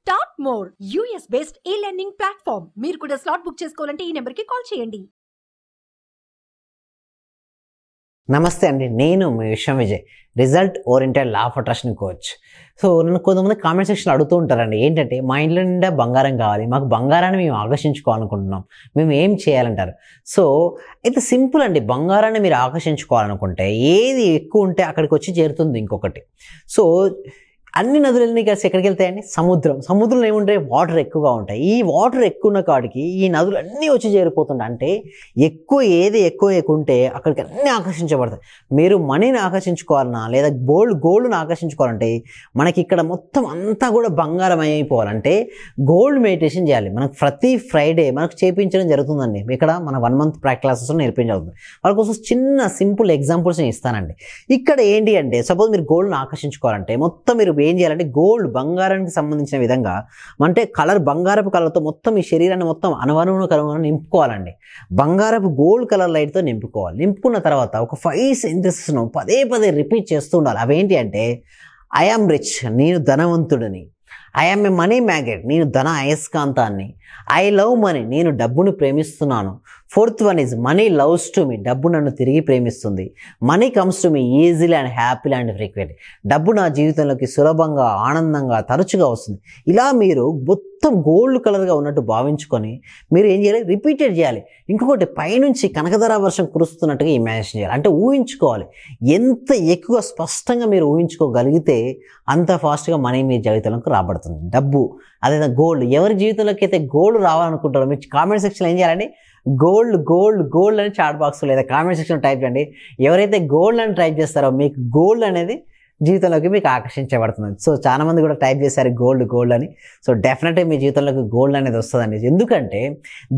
Start more US based e learning platform. మీరు కూడా slot book చేసుకోవాలంటే ఈ నెంబర్కి కాల్ చేయండి. నమస్తే అండి, నేను మీ విశ్వం Vijay, result oriented law of attraction coach. So నన్ను కొంతమంది కామెంట్ సెక్షన్లో అడుగుతూ ఉంటారండి, ఏంటంటే మా ఇంట్లో నిండా బంగారం కావాలి, మాకు బంగారాన్ని మేము ఆకర్షించుకోవాలనుకుంటున్నాం, మేము ఏం చేయాలంటారు. సో అయితే సింపుల్ అండి, బంగారాన్ని మీరు ఆకర్షించుకోవాలనుకుంటే ఏది ఎక్కువ ఉంటే అక్కడికి వచ్చి చేరుతుంది ఇంకొకటి. సో అన్ని నదులన్నీ కలిసి ఎక్కడికి వెళ్తాయండి? సముద్రంలో ఏముంటాయి? వాటర్ ఎక్కువగా ఉంటాయి. ఈ వాటర్ ఎక్కువ ఉన్న కాడికి ఈ నదులు అన్నీ వచ్చి చేరిపోతుంటాయి. అంటే ఏది ఎక్కువ ఉంటే అక్కడికి అన్నీ ఆకర్షించబడతాయి. మీరు మనీని ఆకర్షించుకోవాలన్నా లేదా గోల్డ్ని ఆకర్షించుకోవాలంటే మనకి ఇక్కడ మొత్తం అంతా కూడా బంగారం అయిపోవాలంటే గోల్డ్ మెడిటేషన్ చేయాలి. మనకు ప్రతి ఫ్రైడే మనకు చేయించడం జరుగుతుందండి. ఇక్కడ మన 1 month ప్రాక్టీస్ క్లాసెస్ నేర్పించబడుతుంది. వాళ్ళ కోసం చిన్న సింపుల్ ఎగ్జాంపుల్స్ నేను ఇస్తానండి. ఇక్కడ ఏంటి అంటే, సపోజ్ మీరు గోల్డ్ని ఆకర్షించుకోవాలంటే మొత్తం మీరు ఏం చేయాలంటే గోల్డ్ బంగారానికి సంబంధించిన విధంగా అంటే బంగారపు కలర్తో మొత్తం ఈ శరీరాన్ని మొత్తం అనువనువును నింపుకోవాలండి. బంగారపు గోల్డ్ కలర్ లైట్తో నింపుకోవాలి. నింపుకున్న తర్వాత ఒక 5 సెంటెన్సెస్ను పదే రిపీట్ చేస్తూ ఉండాలి. అవేంటి అంటే, ఐ యామ్ రిచ్, నేను ధనవంతుడిని. I am a money magnet, నేను ధన అయస్కాంతాన్ని. ఐ లవ్ మనీ, నేను డబ్బును ప్రేమిస్తున్నాను. 4th one is money loves to me, డబ్బు నన్ను తిరిగి ప్రేమిస్తుంది. Money comes to me easily and happily and frequent, డబ్బు నా జీవితంలోకి సులభంగా ఆనందంగా తరచుగా వస్తుంది. ఇలా మీరు మొత్తం గోల్డ్ కలర్గా ఉన్నట్టు భావించుకొని మీరు ఏం చేయాలి? రిపీటెడ్ చేయాలి. ఇంకొకటి, పైనుంచి కనకధార వర్షం కురుస్తున్నట్టుగా ఇమాజిన్ చేయాలి. అంటే ఊహించుకోవాలి. ఎంత ఎక్కువ స్పష్టంగా మీరు ఊహించుకోగలిగితే అంత ఫాస్ట్గా మనీ మీ జీవితంలోకి రాబడుతుంది. డబ్బు అదే గోల్డ్, ఎవరి జీవితంలోకి అయితే గోల్డ్ రావాలనుకుంటారో మీరు కామెంట్ సెక్షన్లో ఏం చేయాలండి? గోల్డ్ అని చాట్ బాక్స్ లేదా కామెంట్ సెక్షన్ టైప్ చేయండి. ఎవరైతే గోల్డ్ అని టైప్ చేస్తారో మీకు గోల్డ్ అనేది జీవితంలోకి మీకు ఆకర్షించబడుతుంది. సో చాలా మంది కూడా టైప్ చేశారు గోల్డ్ అని. సో డెఫినెట్గా మీ జీవితంలోకి గోల్డ్ అనేది వస్తుందండి. ఎందుకంటే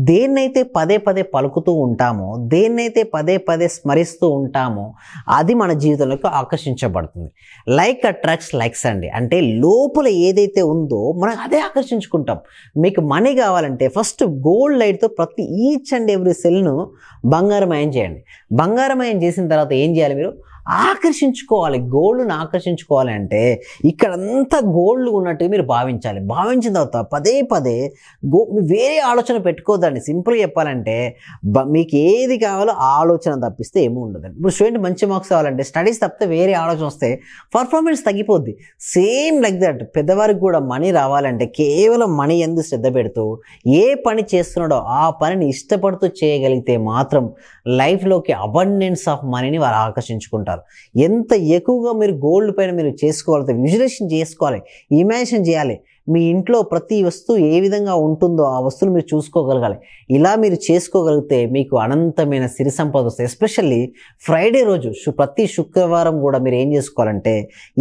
దేన్నైతే పదే పలుకుతూ ఉంటామో, దేన్నైతే పదే స్మరిస్తూ ఉంటామో అది మన జీవితంలోకి ఆకర్షించబడుతుంది. లైక్ అట్రాక్ట్స్ లైక్స్ అండి. అంటే లోపల ఏదైతే ఉందో మనం అదే ఆకర్షించుకుంటాం. మీకు మనీ కావాలంటే ఫస్ట్ గోల్డ్ లైట్తో ప్రతి ఈచ్ అండ్ ఎవ్రీ సెల్ను బంగారమయం చేయండి. బంగారమయం చేసిన తర్వాత ఏం చేయాలి? మీరు ఆకర్షించుకోవాలి. గోల్డ్ను ఆకర్షించుకోవాలి అంటే ఇక్కడంతా గోల్డ్ ఉన్నట్టుగా మీరు భావించాలి. భావించిన తర్వాత పదే వేరే ఆలోచన పెట్టుకోవద్దండి. సింపుల్గా చెప్పాలంటే మీకు ఏది కావాలో ఆలోచన తప్పిస్తే ఏమీ ఉండదండి. ఇప్పుడు స్టూడెంట్ మంచి మార్క్స్ కావాలంటే స్టడీస్ తప్పితే వేరే ఆలోచన వస్తే పర్ఫార్మెన్స్ తగ్గిపోద్ది. సేమ్ లైక్ దట్ పెద్దవారికి కూడా మనీ రావాలంటే కేవలం మనీ ఎందుకు శ్రద్ధ పెడుతూ ఏ పని చేస్తున్నాడో ఆ పనిని ఇష్టపడుతూ చేయగలిగితే మాత్రం లైఫ్లోకి అబండెన్స్ ఆఫ్ మనీని వారు ఆకర్షించుకుంటారు. ఎంత ఎక్కువగా మీరు గోల్డ్ పైన మీరు చేసుకోవాలి, విజువలైజేషన్ చేసుకోవాలి, ఇమాజినేషన్ చేయాలి. మీ ఇంట్లో ప్రతి వస్తువు ఏ విధంగా ఉంటుందో ఆ వస్తువులు మీరు చూసుకోగలగాలి. ఇలా మీరు చేసుకోగలిగితే మీకు అనంతమైన సిరి సంపద వస్తుంది. ఎస్పెషల్లీ ఫ్రైడే రోజు ప్రతి శుక్రవారం కూడా మీరు ఏం చేసుకోవాలంటే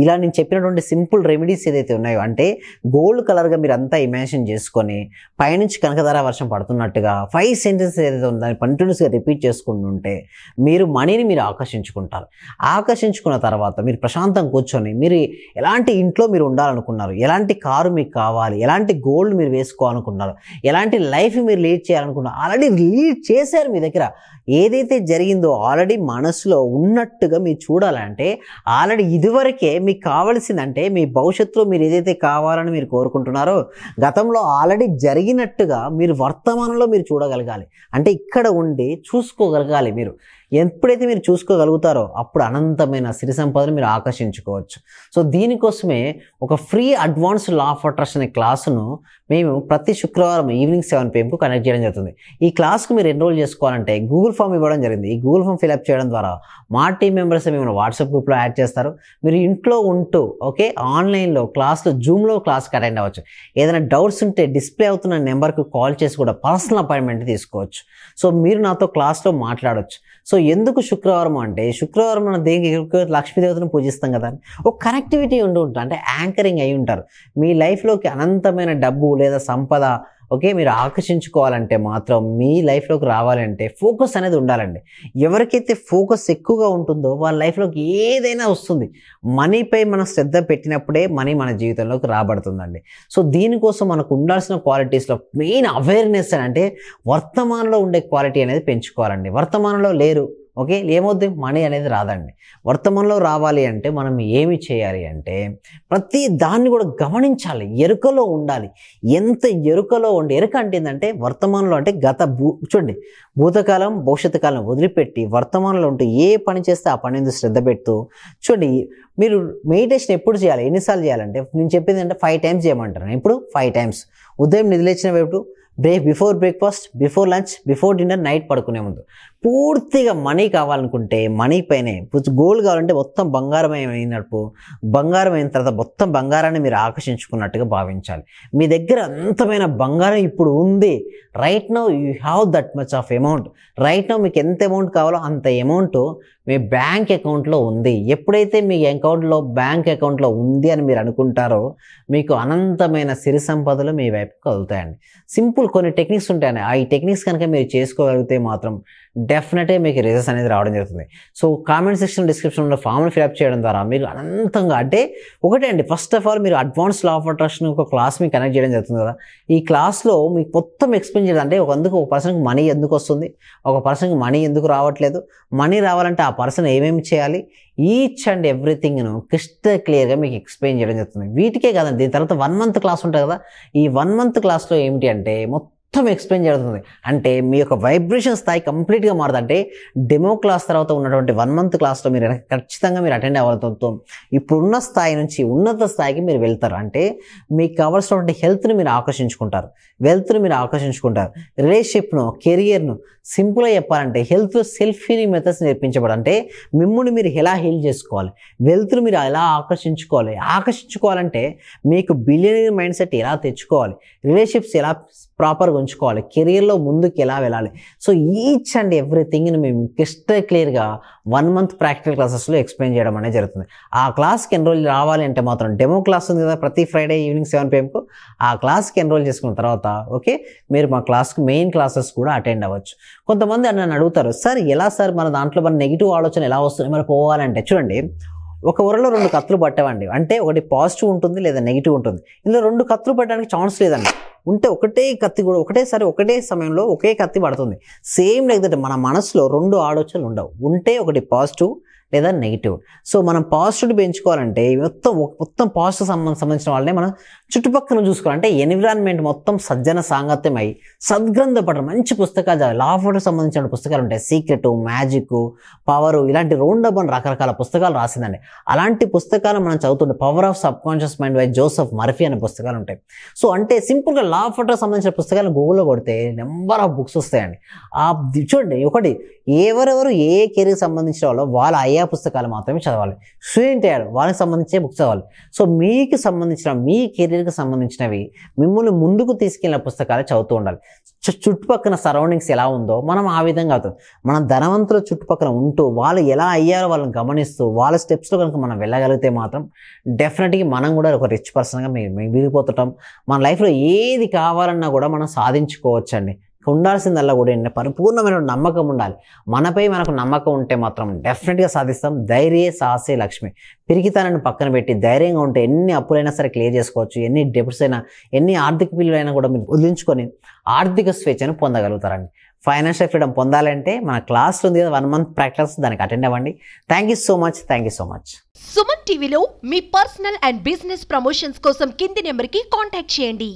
ఇలా నేను చెప్పినటువంటి సింపుల్ రెమెడీస్ ఏదైతే ఉన్నాయో, అంటే గోల్డ్ కలర్గా మీరు అంతా ఇమాజిన్ చేసుకొని పైనుంచి కనకధార వర్షం పడుతున్నట్టుగా 5 సెంటెన్సెస్ ఏదైతే ఉందో దాన్ని కంటిన్యూస్గా రిపీట్ చేసుకుంటుంటే మీరు మనీని మీరు ఆకర్షించుకుంటారు. ఆకర్షించుకున్న తర్వాత మీరు ప్రశాంతంగా కూర్చొని మీరు ఎలాంటి ఇంట్లో మీరు ఉండాలనుకున్నారు, ఎలాంటి కారు మీకు కావాలి, ఎలాంటి గోల్డ్ మీరు వేసుకోవాలనుకున్నారు, ఎలాంటి లైఫ్ మీరు లీడ్ చేయాలనుకున్నారు, ఆల్రెడీ లీడ్ చేశారు. మీ దగ్గర ఏదైతే జరిగిందో ఆల్రెడీ మనసులో ఉన్నట్టుగా మీరు చూడాలంటే ఆల్రెడీ ఇదివరకే మీకు కావాల్సిందంటే మీ భవిష్యత్తులో మీరు ఏదైతే కావాలని మీరు కోరుకుంటున్నారో గతంలో ఆల్రెడీ జరిగినట్టుగా మీరు వర్తమానంలో మీరు చూడగలగాలి. అంటే ఇక్కడ ఉండి చూసుకోగలగాలి. మీరు ఎప్పుడైతే మీరు చూసుకోగలుగుతారో అప్పుడు అనంతమైన సిరి సంపదను మీరు ఆకర్షించుకోవచ్చు. సో దీనికోసమే ఒక free advanced law of attraction అనే క్లాసును మేము ప్రతి శుక్రవారం ఈవినింగ్ 7 PM కనెక్ట్ చేయడం జరుగుతుంది. ఈ క్లాస్కు మీరు ఎన్రోల్ చేసుకోవాలంటే గూగుల్ ఫామ్ ఇవ్వడం జరిగింది. ఈ గూగుల్ ఫామ్ ఫిల్అప్ చేయడం ద్వారా మా టీం మెంబర్స్ మేము వాట్సాప్ గ్రూప్లో యాడ్ చేస్తారు. మీరు ఇంట్లో ఉంటూ ఆన్లైన్లో క్లాస్లో జూమ్లో క్లాస్కి అటెండ్ అవ్వచ్చు. ఏదైనా డౌట్స్ ఉంటే డిస్ప్లే అవుతున్న నెంబర్కి కాల్ చేసి కూడా పర్సనల్ అపాయింట్మెంట్ తీసుకోవచ్చు. సో మీరు నాతో క్లాస్లో మాట్లాడవచ్చు. సో ఎందుకు శుక్రవారం అంటే, శుక్రవారం మనం దేనికి లక్ష్మీదేవతను పూజిస్తాం కదా, ఒక కనెక్టివిటీ ఉంటుంది. అంటే యాంకరింగ్ అయి ఉంటారు. మీ లైఫ్లోకి అనంతమైన డబ్బు లేదా సంపద మీరు ఆకర్షించుకోవాలంటే మాత్రం మీ లైఫ్లోకి రావాలంటే ఫోకస్ అనేది ఉండాలండి. ఎవరికైతే ఫోకస్ ఎక్కువగా ఉంటుందో వాళ్ళ లైఫ్లోకి ఏదైనా వస్తుంది. మనీపై మనం శ్రద్ధ పెట్టినప్పుడే మనీ మన జీవితంలోకి రాబడుతుందండి. సో దీనికోసం మనకు ఉండాల్సిన క్వాలిటీస్లో మెయిన్ అవేర్నెస్ అంటే వర్తమానంలో ఉండే క్వాలిటీ అనేది పెంచుకోవాలండి. వర్తమానంలో లేరు, ఓకే, ఏమవుద్ది, మనీ అనేది రాదండి. వర్తమానంలో రావాలి అంటే మనం ఏమి చేయాలి అంటే ప్రతి దాన్ని కూడా గమనించాలి, ఎరుకలో ఉండాలి. ఎంత ఎరుకలో ఉండి, ఎరుక అంటే ఏంటంటే వర్తమానంలో అంటే చూడండి, భూతకాలం భవిష్యత్తు కాలం వదిలిపెట్టి వర్తమానంలో ఉంటూ ఏ పని చేస్తే ఆ పని మీద శ్రద్ధ పెడుతూ చూడండి. మీరు మెడిటేషన్ ఎప్పుడు చేయాలి, ఎన్నిసార్లు చేయాలంటే నేను చెప్పింది అంటే 5 times చేయమంటారు. ఇప్పుడు 5 times ఉదయం నిద్రలేచిన వైపు, before breakfast, before lunch, before dinner, night పడుకునే ముందు. పూర్తిగా మనీ కావాలనుకుంటే మనీ పైనే, గోల్డ్ కావాలంటే మొత్తం బంగారం అయినట్టు, బంగారం అయిన తర్వాత మొత్తం బంగారాన్ని మీరు ఆకర్షించుకున్నట్టుగా భావించాలి. మీ దగ్గర అంతమైన బంగారం ఇప్పుడు ఉంది, right now you have that much of amount. Right now మీకు ఎంత అమౌంట్ కావాలో అంత అమౌంట్ మీ బ్యాంక్ అకౌంట్లో ఉంది. ఎప్పుడైతే మీ అకౌంట్లో బ్యాంక్ అకౌంట్లో ఉంది అని మీరు అనుకుంటారో మీకు అనంతమైన సిరి సంపదలు మీ వైపు కదులుతాయండి. సింపుల్ కొన్ని టెక్నిక్స్ ఉంటాయండి. ఆ ఈ టెక్నిక్స్ కనుక మీరు చేసుకోగలిగితే మాత్రం డెఫినెట్గా మీకు రిజల్ట్స్ అనేది రావడం జరుగుతుంది. సో కామెంట్ సెక్షన్, డిస్క్రిప్షన్లో ఫామ్ని ఫిల్అప్ చేయడం ద్వారా మీరు అనంతంగా అంటే ఒకటే అండి, ఫస్ట్ ఆఫ్ ఆల్ మీరు అడ్వాన్స్ లా ఆఫ్ అట్రాక్షన్ ఒక క్లాస్ మీకు కనెక్ట్ చేయడం జరుగుతుంది కదా. ఈ క్లాస్లో మీకు మొత్తం ఎక్స్ప్లెయిన్ చేయడం అంటే ఒక పర్సన్కి మనీ ఎందుకు వస్తుంది, ఒక పర్సన్కి మనీ ఎందుకు రావట్లేదు, మనీ రావాలంటే ఆ పర్సన్ ఏమేమి చేయాలి, ఈచ్ అండ్ ఎవ్రీథింగ్ను క్రిస్టల్ క్లియర్గా మీకు ఎక్స్ప్లెయిన్ చేయడం జరుగుతుంది. వీటికే కాదండి, దీని తర్వాత 1 month క్లాస్ ఉంటుంది కదా. ఈ 1 month క్లాస్లో ఏమిటి అంటే మొత్తం ఎక్స్ప్లెయిన్ జరుగుతుంది. అంటే మీ యొక్క వైబ్రేషన్ స్థాయి కంప్లీట్గా మారుతుంది. అంటే డెమో క్లాస్ తర్వాత ఉన్నటువంటి 1 month క్లాస్లో మీరు ఖచ్చితంగా మీరు అటెండ్ అవ్వడంతో ఇప్పుడున్న స్థాయి నుంచి ఉన్నత స్థాయికి మీరు వెళ్తారు. అంటే మీకు కావాల్సినటువంటి హెల్త్ని మీరు ఆకర్షించుకుంటారు, వెల్త్ని మీరు ఆకర్షించుకుంటారు, రిలేషన్షిప్ను, కెరియర్ను. సింపుల్గా చెప్పాలంటే హెల్త్ సెల్ఫ్ హీలింగ్ మెథడ్స్ నేర్పించబడి, అంటే మిమ్మల్ని మీరు ఎలా హీల్ చేసుకోవాలి, వెల్త్ని మీరు ఎలా ఆకర్షించుకోవాలంటే మీకు బిలియనరీ మైండ్ సెట్ ఎలా తెచ్చుకోవాలి, రిలేషన్షిప్స్ ఎలా ప్రాపర్గా ఉంచుకోవాలి, కెరియర్లో ముందుకు ఎలా వెళ్ళాలి. సో ఈచ్ అండ్ ఎవ్రీథింగ్ని మేము క్రిస్టల్ క్లియర్గా 1 month ప్రాక్టికల్ క్లాసెస్లో ఎక్స్ప్లెయిన్ చేయడం అనేది జరుగుతుంది. ఆ క్లాస్కి ఎన్రోల్ రావాలి అంటే మాత్రం డెమో క్లాస్ ఉంది కదా ప్రతి ఫ్రైడే ఈవినింగ్ 7 PM, ఆ క్లాస్కి ఎన్రోల్ చేసుకున్న తర్వాత ఓకే మీరు మా క్లాస్కి మెయిన్ క్లాసెస్ కూడా అటెండ్ అవ్వచ్చు. కొంతమంది నన్ను అడుగుతారు, సార్ ఎలా సార్ మన దాంట్లో మన నెగిటివ్ ఆలోచన ఎలా వస్తుంది మరి పోవాలంటే, చూడండి ఒక వరలో 2 కత్తులు పట్టేవండి. అంటే ఒకటి పాజిటివ్ ఉంటుంది లేదా నెగిటివ్ ఉంటుంది. ఇందులో 2 కత్తులు పట్టడానికి ఛాన్స్ లేదండి. ఉంటే ఒకటే కత్తి కూడా ఒకటేసారి ఒకే సమయంలో ఒకే కత్తి పడుతుంది. సేమ్ లైక్ దట్ మన మనసులో 2 ఆలోచనలు ఉండవు. ఉంటే ఒకటి పాజిటివ్ లేదా నెగిటివ్. సో మనం పాజిటివ్ పెంచుకోవాలంటే మొత్తం పాజిటివ్ సంబంధించిన వాళ్ళనే మనం చుట్టుపక్కల చూసుకోవాలి. అంటే ఎన్విరాన్మెంట్ మొత్తం సజ్జన సాంగత్యం అయ్యి సద్గ్రంథ పఠనం, మంచి పుస్తకాలు చదవాలి. లా ఆఫ్ వాటర్ సంబంధించిన పుస్తకాలు ఉంటాయి, సీక్రెట్, మ్యాజిక్, పవర్, ఇలాంటి రౌండబన్ రకరకాల పుస్తకాలు రాసిందండి. అలాంటి పుస్తకాలు మనం చదువుతుంటే power of sub conscious mind by Joseph Murphy అనే పుస్తకాలు ఉంటాయి. సో అంటే సింపుల్గా లా ఆఫ్ వాటర్ సంబంధించిన పుస్తకాలు గూగుల్లో కొడితే నెంబర్ ఆఫ్ బుక్స్ వస్తాయండి. చూడండి ఒకటి ఎవరెవరు ఏ కెరీర్ సంబంధించిన వాళ్ళు వాళ్ళ అయ్యా పుస్తకాలు మాత్రమే చదవాలి. స్టూడెంట్ అయ్యాడు వాళ్ళకి సంబంధించే బుక్స్ చదవాలి. సో మీకు సంబంధించిన మీ కెరీర్కి సంబంధించినవి మిమ్మల్ని ముందుకు తీసుకెళ్ళిన పుస్తకాలు చదువుతూ ఉండాలి. చుట్టుపక్కల సరౌండింగ్స్ ఎలా ఉందో మనం ఆ విధంగా అవుతుంది. మనం ధనవంతుల చుట్టుపక్కల ఉంటూ వాళ్ళు ఎలా అయ్యారో వాళ్ళని గమనిస్తూ వాళ్ళ స్టెప్స్లో కనుక మనం వెళ్ళగలిగితే మాత్రం డెఫినెట్గా మనం కూడా ఒక రిచ్ పర్సన్గా మిగిలిపోతుంటాం. మన లైఫ్లో ఏది కావాలన్నా కూడా మనం సాధించుకోవచ్చండి. ఉండాల్సిందల్లా కూడా పరిపూర్ణమైన నమ్మకం ఉండాలి. మనపై మనకు నమ్మకం ఉంటే మాత్రం డెఫినెట్గా సాధిస్తాం. ధైర్యే సాహసే లక్ష్మి. పిరికితనాన్ని పక్కన పెట్టి ధైర్యంగా ఉంటే ఎన్ని అప్పులైనా సరే క్లియర్ చేసుకోవచ్చు. ఎన్ని డెబిట్స్ అయినా, ఎన్ని ఆర్థిక బిల్లులైనా కూడా మీరు వదిలించుకొని ఆర్థిక స్వేచ్ఛను పొందగలుగుతారండి. ఫైనాన్షియల్ ఫ్రీడమ్ పొందాలంటే మన క్లాస్ ఉంది కదా 1 month ప్రాక్టీస్, దానికి అటెండ్ అవ్వండి. Thank you so much. Suman టీవీలో మీ పర్సనల్ అండ్ బిజినెస్ ప్రమోషన్స్ కోసం కింది నెంబర్కి కాంటాక్ట్ చేయండి.